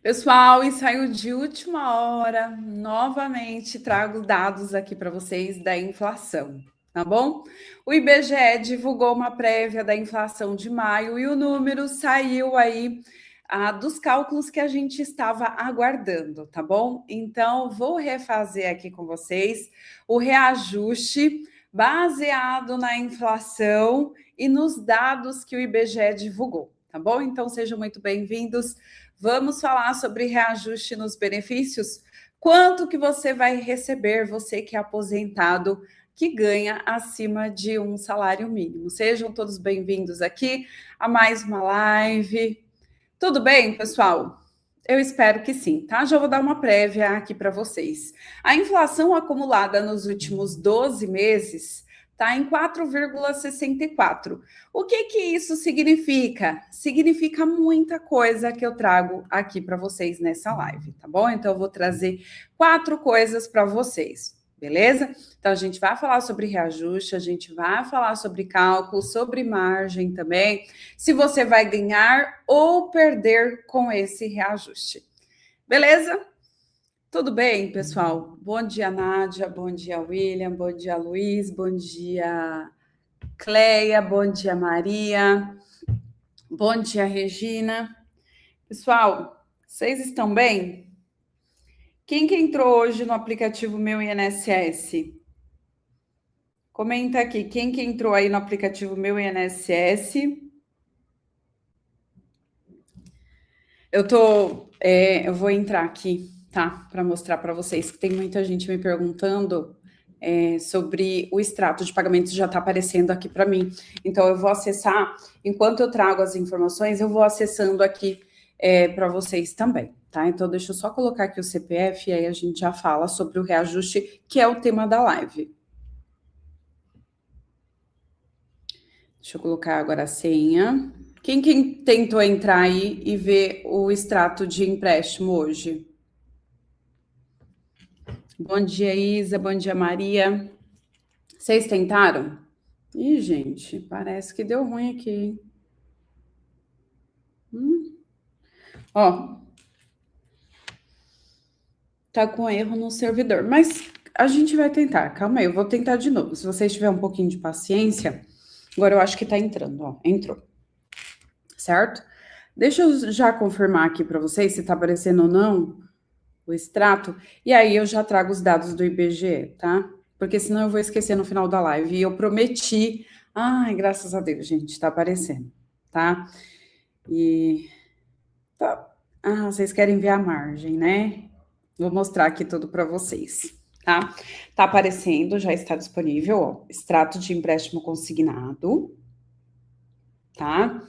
Pessoal, ensaio de última hora. Novamente trago dados aqui para vocês da inflação, tá bom? O IBGE divulgou uma prévia da inflação de maio e o número saiu aí dos cálculos que a gente estava aguardando, tá bom? Então, vou refazer aqui com vocês o reajuste baseado na inflação e nos dados que o IBGE divulgou, tá bom? Então, sejam muito bem-vindos. Vamos falar sobre reajuste nos benefícios? Quanto que você vai receber, você que é aposentado, que ganha acima de um salário mínimo? Sejam todos bem-vindos aqui a mais uma live. Tudo bem, pessoal? Eu espero que sim, tá? Já vou dar uma prévia aqui para vocês. A inflação acumulada nos últimos 12 meses está em 4,64. O que isso significa? Significa muita coisa que eu trago aqui para vocês nessa live, tá bom? Então eu vou trazer 4 coisas para vocês. Beleza? Então, a gente vai falar sobre reajuste, a gente vai falar sobre cálculo, sobre margem também, se você vai ganhar ou perder com esse reajuste. Beleza? Tudo bem, pessoal? Bom dia, Nádia, bom dia, William, bom dia, Luiz, bom dia, Cleia, bom dia, Maria, bom dia, Regina. Pessoal, vocês estão bem? Quem que entrou hoje no aplicativo Meu INSS? Comenta aqui, quem que entrou aí no aplicativo Meu INSS? Eu vou entrar aqui, tá? Para mostrar para vocês que tem muita gente me perguntando sobre o extrato de pagamento, já está aparecendo aqui para mim. Então, eu vou acessar, enquanto eu trago as informações, eu vou acessando aqui para vocês também, tá? Então, deixa eu só colocar aqui o CPF e aí a gente já fala sobre o reajuste, que é o tema da live. Deixa eu colocar agora a senha. Quem tentou entrar aí e ver o extrato de empréstimo hoje? Bom dia, Isa. Bom dia, Maria. Vocês tentaram? Ih, gente, parece que deu ruim aqui. Ó, tá com erro no servidor, mas a gente vai tentar. Calma aí, eu vou tentar de novo. Se vocês tiverem um pouquinho de paciência, agora eu acho que tá entrando, ó, entrou. Certo? Deixa eu já confirmar aqui para vocês se tá aparecendo ou não o extrato, e aí eu já trago os dados do IBGE, tá? Porque senão eu vou esquecer no final da live. E eu prometi. Ai, graças a Deus, gente, tá aparecendo, tá? E. Tá. Ah, vocês querem ver a margem, né? Vou mostrar aqui tudo para vocês, tá? Tá aparecendo, já está disponível, ó, extrato de empréstimo consignado, tá?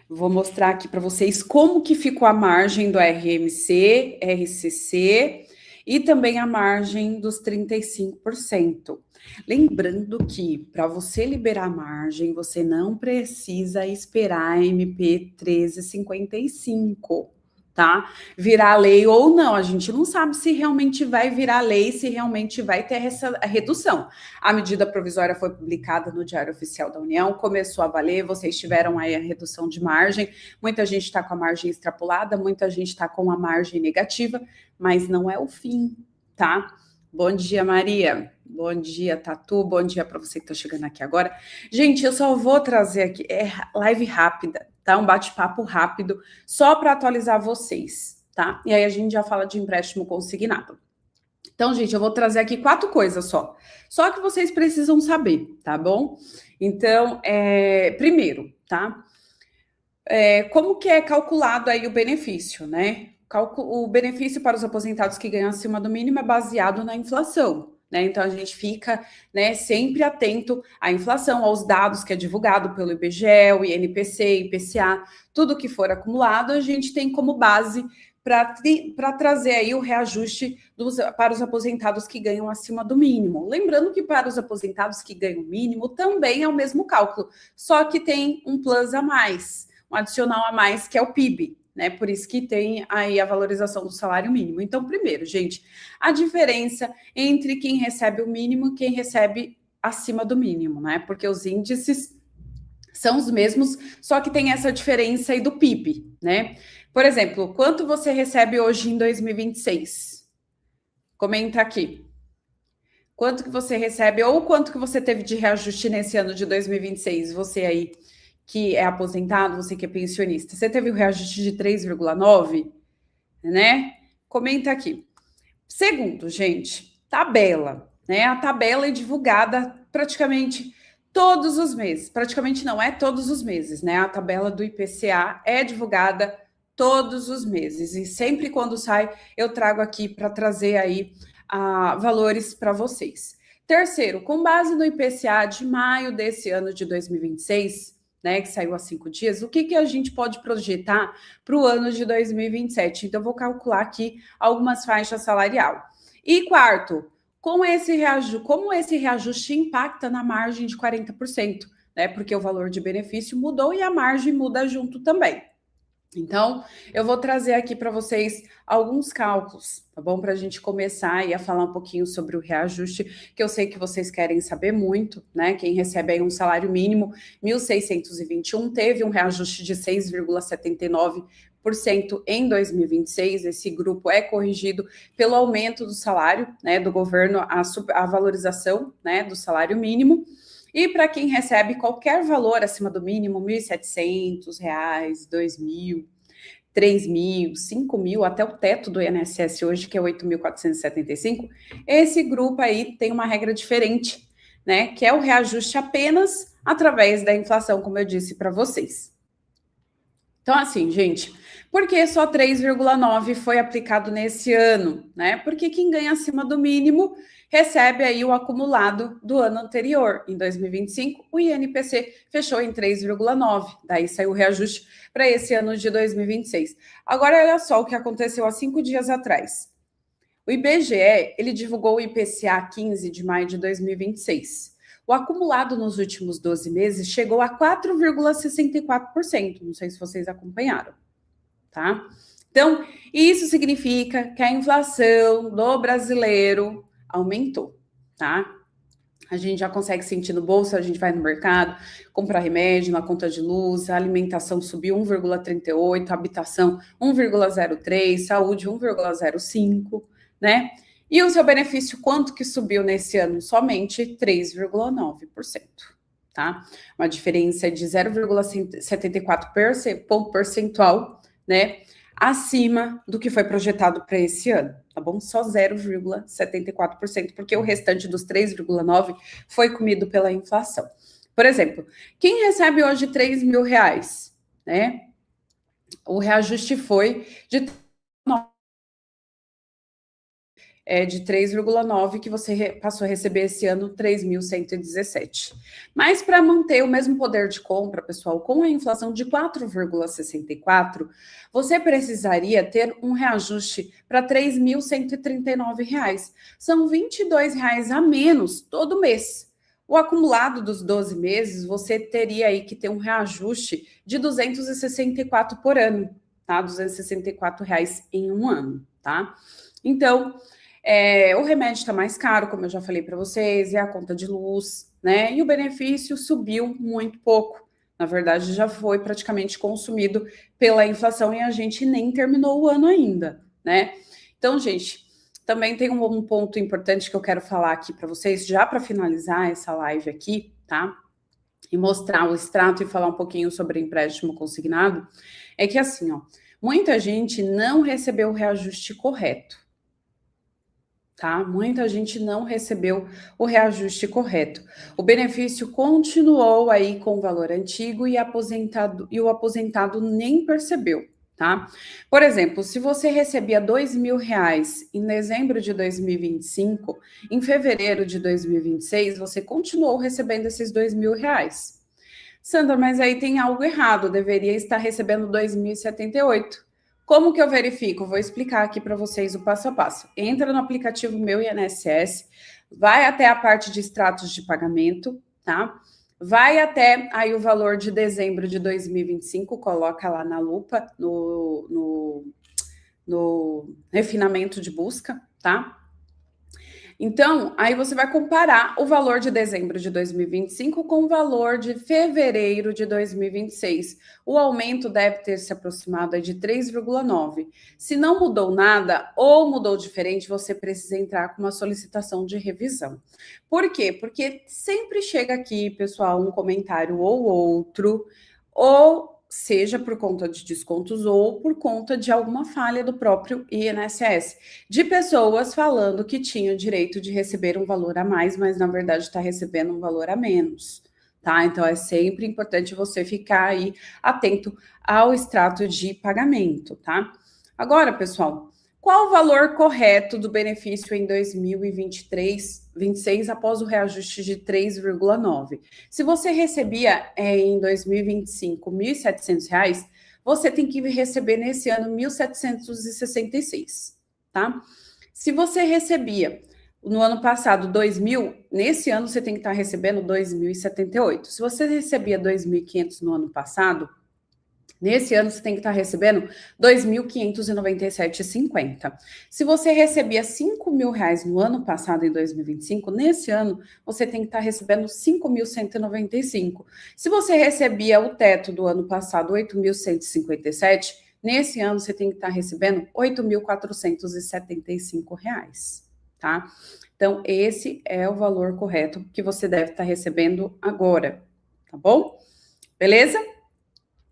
Vou mostrar aqui para vocês como que ficou a margem do RMC, RCC e também a margem dos 35%. Lembrando que para você liberar a margem, você não precisa esperar a MP 1355, tá? Virar lei ou não. A gente não sabe se realmente vai virar lei, se realmente vai ter essa redução. A medida provisória foi publicada no Diário Oficial da União, começou a valer, vocês tiveram aí a redução de margem, muita gente está com a margem extrapolada, muita gente está com a margem negativa, mas não é o fim, tá? Bom dia, Maria. Bom dia, Tatu. Bom dia para você que está chegando aqui agora. Gente, eu só vou trazer aqui, live rápida, tá? Um bate-papo rápido, só para atualizar vocês, tá? E aí a gente já fala de empréstimo consignado. Então, gente, eu vou trazer aqui 4 coisas só que vocês precisam saber, tá bom? Então, primeiro, tá? Como que é calculado aí o benefício, né? O benefício para os aposentados que ganham acima do mínimo é baseado na inflação, né? Então, a gente fica, né, sempre atento à inflação, aos dados que é divulgado pelo IBGE, o INPC, IPCA, tudo que for acumulado, a gente tem como base para trazer aí o reajuste para os aposentados que ganham acima do mínimo. Lembrando que para os aposentados que ganham o mínimo também é o mesmo cálculo, só que tem um plus a mais, um adicional a mais, que é o PIB, né? Por isso que tem aí a valorização do salário mínimo. Então, primeiro, gente, a diferença entre quem recebe o mínimo e quem recebe acima do mínimo, né? Porque os índices São os mesmos, só que tem essa diferença aí do PIB, né? Por exemplo, quanto você recebe hoje em 2026? Comenta aqui. Quanto que você recebe ou quanto que você teve de reajuste nesse ano de 2026? Você aí que é aposentado, você que é pensionista, você teve o reajuste de 3,9, né? Comenta aqui. Segundo, gente, tabela, né? A tabela é divulgada praticamente todos os meses. Praticamente não é todos os meses, né? A tabela do IPCA é divulgada todos os meses e sempre quando sai eu trago aqui para trazer aí valores para vocês. Terceiro, com base no IPCA de maio desse ano de 2026, né, que saiu há 5 dias, o que a gente pode projetar para o ano de 2027? Então, eu vou calcular aqui algumas faixas salarial. E quarto, como esse reajuste impacta na margem de 40%, né? Porque o valor de benefício mudou e a margem muda junto também. Então, eu vou trazer aqui para vocês alguns cálculos, tá bom? Para a gente começar aí a falar um pouquinho sobre o reajuste, que eu sei que vocês querem saber muito, né? Quem recebe aí um salário mínimo, 1.621, teve um reajuste de 6,79% em 2026. Esse grupo é corrigido pelo aumento do salário, né, do governo, a valorização, né, do salário mínimo. E para quem recebe qualquer valor acima do mínimo, R$ 1.700, R$ 2.000, R$ 3.000, R$ 5.000, até o teto do INSS hoje, que é R$ 8.475, esse grupo aí tem uma regra diferente, né? Que é o reajuste apenas através da inflação, como eu disse para vocês. Então, assim, gente, por que só 3,9 foi aplicado nesse ano, né? Porque quem ganha acima do mínimo recebe aí o acumulado do ano anterior. Em 2025, o INPC fechou em 3,9, daí saiu o reajuste para esse ano de 2026. Agora, olha só o que aconteceu há 5 dias atrás. O IBGE, ele divulgou o IPCA 15 de maio de 2026. O acumulado nos últimos 12 meses chegou a 4,64%. Não sei se vocês acompanharam, tá? Então, isso significa que a inflação do brasileiro aumentou, tá? A gente já consegue sentir no bolso, a gente vai no mercado, comprar remédio, na conta de luz, a alimentação subiu 1,38, habitação 1,03, saúde 1,05, né? E o seu benefício, quanto que subiu nesse ano? Somente 3,9%, tá? Uma diferença de 0,74 ponto percentual, né? Acima do que foi projetado para esse ano, tá bom? Só 0,74%, porque o restante dos 3,9% foi comido pela inflação. Por exemplo, quem recebe hoje R$ 3.000, né? O reajuste foi de 3,9 que você passou a receber esse ano, 3.117. Mas para manter o mesmo poder de compra, pessoal, com a inflação de 4,64, você precisaria ter um reajuste para R$ 3.139. São R$ 22 a menos todo mês. O acumulado dos 12 meses, você teria aí que ter um reajuste de 264 por ano, tá? R$ 264 em um ano, tá? Então, o remédio está mais caro, como eu já falei para vocês, e a conta de luz, né? E o benefício subiu muito pouco. Na verdade, já foi praticamente consumido pela inflação e a gente nem terminou o ano ainda, né? Então, gente, também tem um ponto importante que eu quero falar aqui para vocês, já para finalizar essa live aqui, tá? E mostrar o extrato e falar um pouquinho sobre empréstimo consignado, é que assim, ó, muita gente não recebeu o reajuste correto. Tá? Muita gente não recebeu o reajuste correto. O benefício continuou aí com o valor antigo e o aposentado nem percebeu, tá? Por exemplo, se você recebia R$ 2.000 em dezembro de 2025, em fevereiro de 2026, você continuou recebendo esses R$ 2.000. Sandra, mas aí tem algo errado, deveria estar recebendo 2.078. Como que eu verifico? Vou explicar aqui para vocês o passo a passo. Entra no aplicativo Meu INSS, vai até a parte de extratos de pagamento, tá? Vai até aí o valor de dezembro de 2025, coloca lá na lupa, no refinamento de busca, tá? Então, aí você vai comparar o valor de dezembro de 2025 com o valor de fevereiro de 2026. O aumento deve ter se aproximado de 3,9. Se não mudou nada ou mudou diferente, você precisa entrar com uma solicitação de revisão. Por quê? Porque sempre chega aqui, pessoal, um comentário ou outro, ou seja por conta de descontos ou por conta de alguma falha do próprio INSS, de pessoas falando que tinham direito de receber um valor a mais, mas na verdade está recebendo um valor a menos, tá? Então é sempre importante você ficar aí atento ao extrato de pagamento, tá? Agora, pessoal, qual o valor correto do benefício em 2023-26 após o reajuste de 3,9? Se você recebia em 2025 R$ 1.700, você tem que receber nesse ano 1.766, tá? Se você recebia no ano passado 2.000, nesse ano você tem que estar recebendo 2.078. Se você recebia 2.500 no ano passado, nesse ano, você tem que estar recebendo R$ 2.597,50. Se você recebia R$ 5.000 no ano passado, em 2025, nesse ano, você tem que estar recebendo R$ 5.195. Se você recebia o teto do ano passado, R$ 8.157, nesse ano, você tem que estar recebendo R$ 8.475, tá? Então, esse é o valor correto que você deve estar recebendo agora, tá bom? Beleza?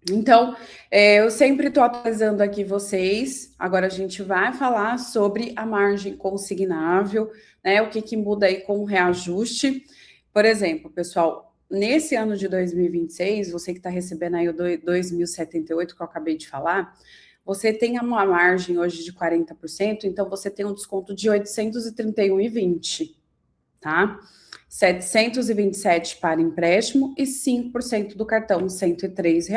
Então, eu sempre estou atualizando aqui vocês. Agora a gente vai falar sobre a margem consignável, né? O que muda aí com o reajuste. Por exemplo, pessoal, nesse ano de 2026, você que está recebendo aí o 2.078, que eu acabei de falar, você tem uma margem hoje de 40%, então você tem um desconto de R$ 831,20, tá? 727 para empréstimo e 5% do cartão, R$ 103.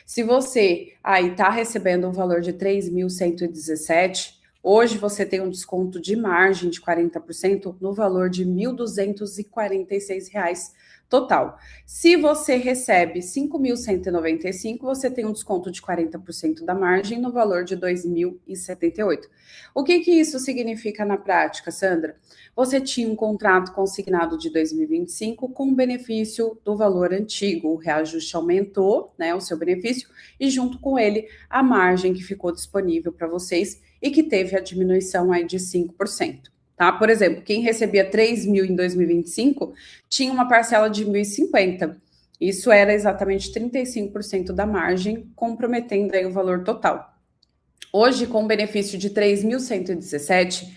Se você aí está recebendo um valor de 3.117, hoje você tem um desconto de margem de 40% no valor de R$ 1.246 total. Se você recebe 5.195, você tem um desconto de 40% da margem no valor de 2.078. O que isso significa na prática, Sandra? Você tinha um contrato consignado de 2025 com benefício do valor antigo. O reajuste aumentou, né, o seu benefício, e junto com ele a margem que ficou disponível para vocês e que teve a diminuição aí de 5%. Tá? Por exemplo, quem recebia 3.000 em 2025 tinha uma parcela de 1.050. Isso era exatamente 35% da margem, comprometendo aí o valor total. Hoje, com o benefício de 3.117,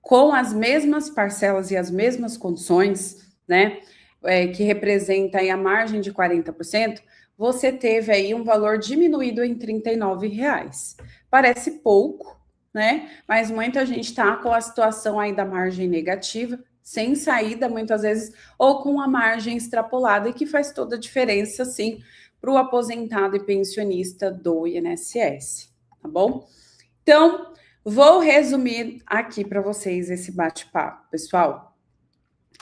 com as mesmas parcelas e as mesmas condições, né, que representa aí a margem de 40%, você teve aí um valor diminuído em R$ 39. Parece pouco, né? Mas muita gente está com a situação aí da margem negativa, sem saída, muitas vezes, ou com a margem extrapolada, e que faz toda a diferença, sim, para o aposentado e pensionista do INSS, tá bom? Então, vou resumir aqui para vocês esse bate-papo, pessoal.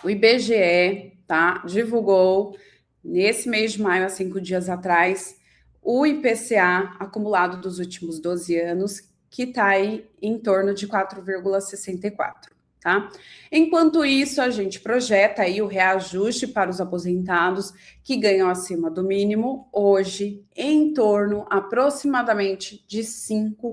O IBGE, tá, divulgou nesse mês de maio, há 5 dias atrás, o IPCA acumulado dos últimos 12 anos, que está aí em torno de 4,64, tá? Enquanto isso, a gente projeta aí o reajuste para os aposentados que ganham acima do mínimo, hoje em torno aproximadamente de 5%,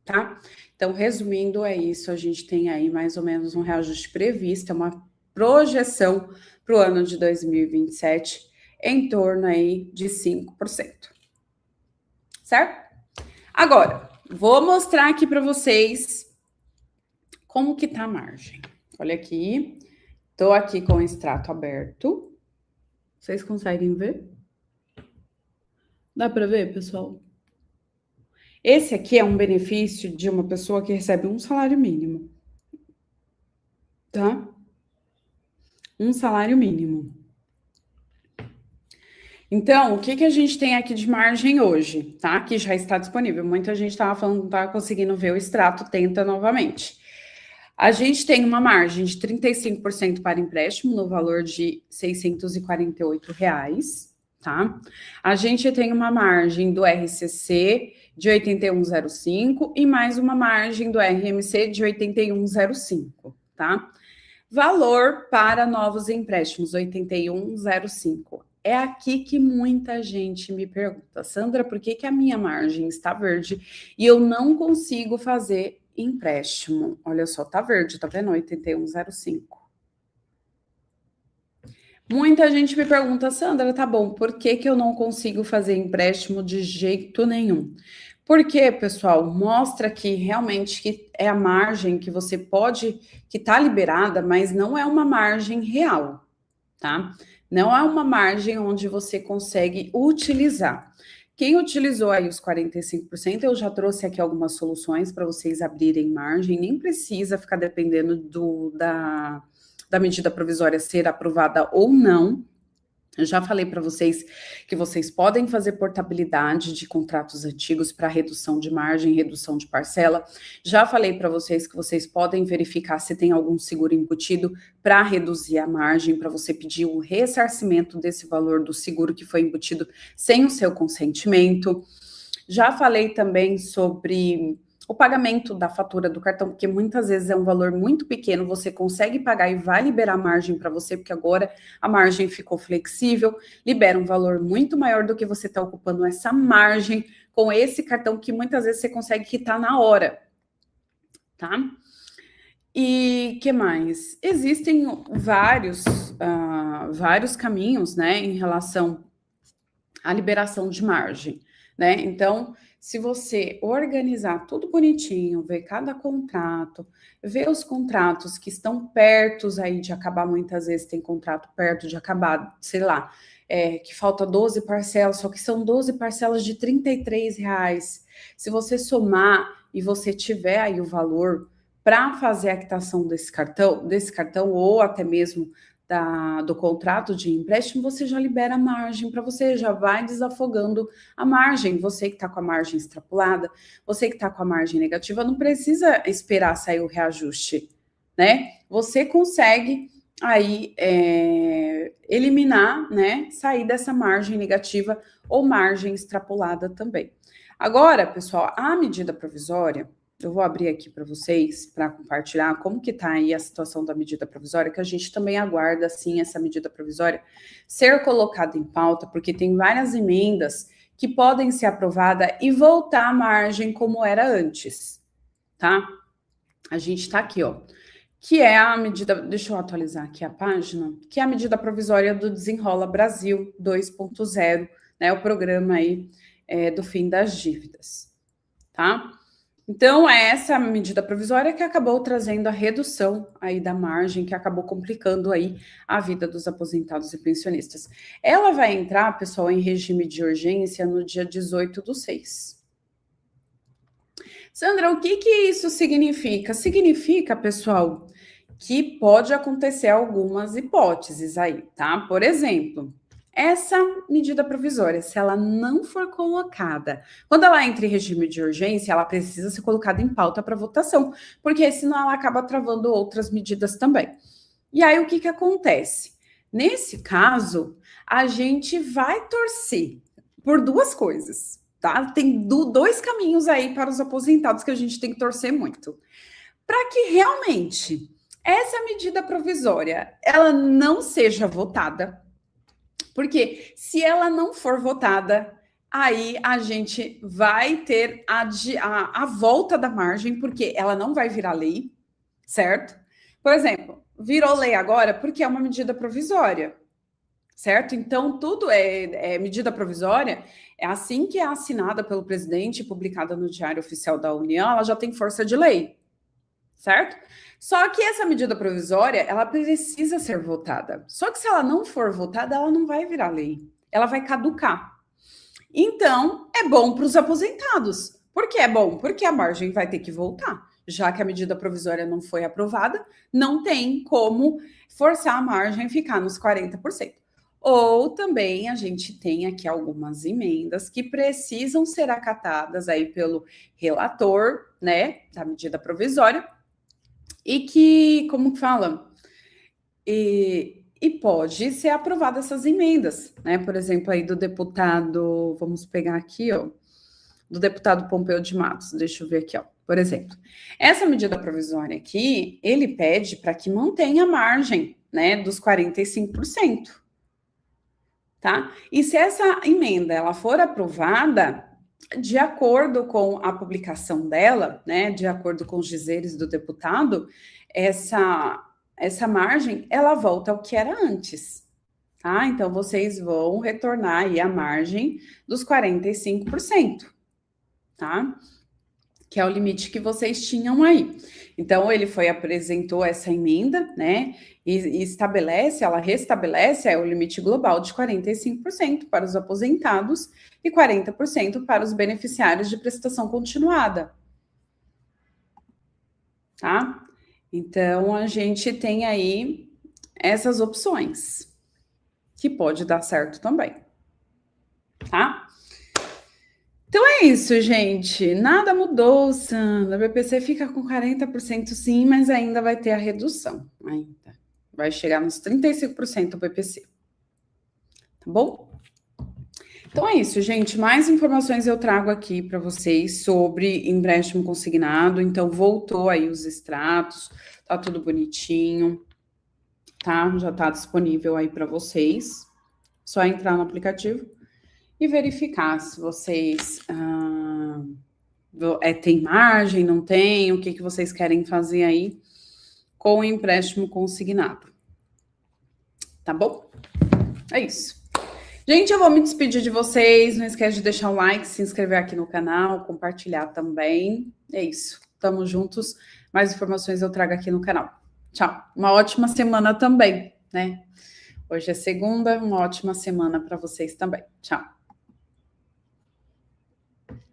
tá? Então, resumindo, é isso, a gente tem aí mais ou menos um reajuste previsto, uma projeção para o ano de 2027 em torno aí de 5%, certo? Agora, vou mostrar aqui para vocês como que tá a margem. Olha aqui, tô aqui com o extrato aberto. Vocês conseguem ver? Dá para ver, pessoal? Esse aqui é um benefício de uma pessoa que recebe um salário mínimo, tá? Um salário mínimo. Então, o que a gente tem aqui de margem hoje, tá? Que já está disponível. Muita gente estava falando que não estava conseguindo ver o extrato, tenta novamente. A gente tem uma margem de 35% para empréstimo, no valor de R$ 648, tá? A gente tem uma margem do RCC de 81,05 e mais uma margem do RMC de 81,05, tá? Valor para novos empréstimos, 81,05. É aqui que muita gente me pergunta, Sandra, por que a minha margem está verde e eu não consigo fazer empréstimo? Olha só, tá verde, tá vendo? 81,05. Muita gente me pergunta, Sandra, tá bom, por que eu não consigo fazer empréstimo de jeito nenhum? Porque, pessoal, mostra que realmente que é a margem que você pode, que está liberada, mas não é uma margem real, tá? Não é uma margem onde você consegue utilizar. Quem utilizou aí os 45%, eu já trouxe aqui algumas soluções para vocês abrirem margem, nem precisa ficar dependendo da medida provisória ser aprovada ou não. Eu já falei para vocês que vocês podem fazer portabilidade de contratos antigos para redução de margem, redução de parcela. Já falei para vocês que vocês podem verificar se tem algum seguro embutido para reduzir a margem, para você pedir o ressarcimento desse valor do seguro que foi embutido sem o seu consentimento. Já falei também sobre o pagamento da fatura do cartão, porque muitas vezes é um valor muito pequeno, você consegue pagar e vai liberar margem para você, porque agora a margem ficou flexível, libera um valor muito maior do que você está ocupando essa margem com esse cartão, que muitas vezes você consegue quitar na hora, tá? E que mais? Existem vários caminhos, né, em relação à liberação de margem, né? Então, se você organizar tudo bonitinho, ver cada contrato, ver os contratos que estão perto aí de acabar, muitas vezes tem contrato perto de acabar, sei lá, que falta 12 parcelas, só que são 12 parcelas de R$ 33. Se você somar e você tiver aí o valor para fazer a quitação desse cartão ou até mesmo do contrato de empréstimo, você já libera a margem para você, já vai desafogando a margem. Você que está com a margem extrapolada, você que está com a margem negativa, não precisa esperar sair o reajuste, né? Você consegue aí eliminar, né? Sair dessa margem negativa ou margem extrapolada também. Agora, pessoal, a medida provisória, eu vou abrir aqui para vocês, para compartilhar como que está aí a situação da medida provisória, que a gente também aguarda, sim, essa medida provisória ser colocada em pauta, porque tem várias emendas que podem ser aprovadas e voltar à margem como era antes, tá? A gente está aqui, ó, que é a medida, deixa eu atualizar aqui a página, que é a medida provisória do Desenrola Brasil 2.0, né, o programa aí do fim das dívidas, tá? Então, é essa medida provisória que acabou trazendo a redução aí da margem, que acabou complicando aí a vida dos aposentados e pensionistas. Ela vai entrar, pessoal, em regime de urgência no dia 18/6. Sandra, o que isso significa? Significa, pessoal, que pode acontecer algumas hipóteses aí, tá? Por exemplo, essa medida provisória, se ela não for colocada, quando ela entra em regime de urgência, ela precisa ser colocada em pauta para votação, porque senão ela acaba travando outras medidas também. E aí, o que acontece? Nesse caso, a gente vai torcer por duas coisas, tá? Tem dois caminhos aí para os aposentados que a gente tem que torcer muito. Para que realmente essa medida provisória, ela não seja votada, porque se ela não for votada, aí a gente vai ter a volta da margem, porque ela não vai virar lei, certo? Por exemplo, virou lei agora porque é uma medida provisória, certo? Então, tudo é medida provisória, é assim que é assinada pelo presidente, publicada no Diário Oficial da União, ela já tem força de lei, certo? Só que essa medida provisória, ela precisa ser votada. Só que se ela não for votada, ela não vai virar lei. Ela vai caducar. Então, é bom para os aposentados. Por que é bom? Porque a margem vai ter que voltar. Já que a medida provisória não foi aprovada, não tem como forçar a margem a ficar nos 40%. Ou também a gente tem aqui algumas emendas que precisam ser acatadas aí pelo relator, né, da medida provisória, e que, como fala, e pode ser aprovada essas emendas, né? Por exemplo, aí do deputado, vamos pegar aqui, ó, do deputado Pompeu de Matos. Deixa eu ver aqui, ó. Por exemplo, essa medida provisória aqui, ele pede para que mantenha a margem, né, dos 45%. Tá? E se essa emenda ela for aprovada, de acordo com a publicação dela, né, de acordo com os dizeres do deputado, essa margem ela volta ao que era antes, tá? Então vocês vão retornar aí a margem dos 45%, tá? Que é o limite que vocês tinham aí. Então, ele apresentou essa emenda, né, e estabelece, ela restabelece o limite global de 45% para os aposentados e 40% para os beneficiários de prestação continuada. Tá? Então, a gente tem aí essas opções, que pode dar certo também. Tá? Então é isso, gente. Nada mudou, Sandra. A BPC fica com 40% sim, mas ainda vai ter a redução. Ainda. Vai chegar nos 35% o BPC. Tá bom? Então é isso, gente. Mais informações eu trago aqui para vocês sobre empréstimo consignado. Então voltou aí os extratos, tá tudo bonitinho, tá? Já tá disponível aí para vocês. Só entrar no aplicativo e verificar se vocês tem margem, não tem, o que vocês querem fazer aí com o empréstimo consignado. Tá bom? É isso. Gente, eu vou me despedir de vocês. Não esquece de deixar o like, se inscrever aqui no canal, compartilhar também. É isso. Tamo juntos. Mais informações eu trago aqui no canal. Tchau. Uma ótima semana também, né? Hoje é segunda, uma ótima semana para vocês também. Tchau.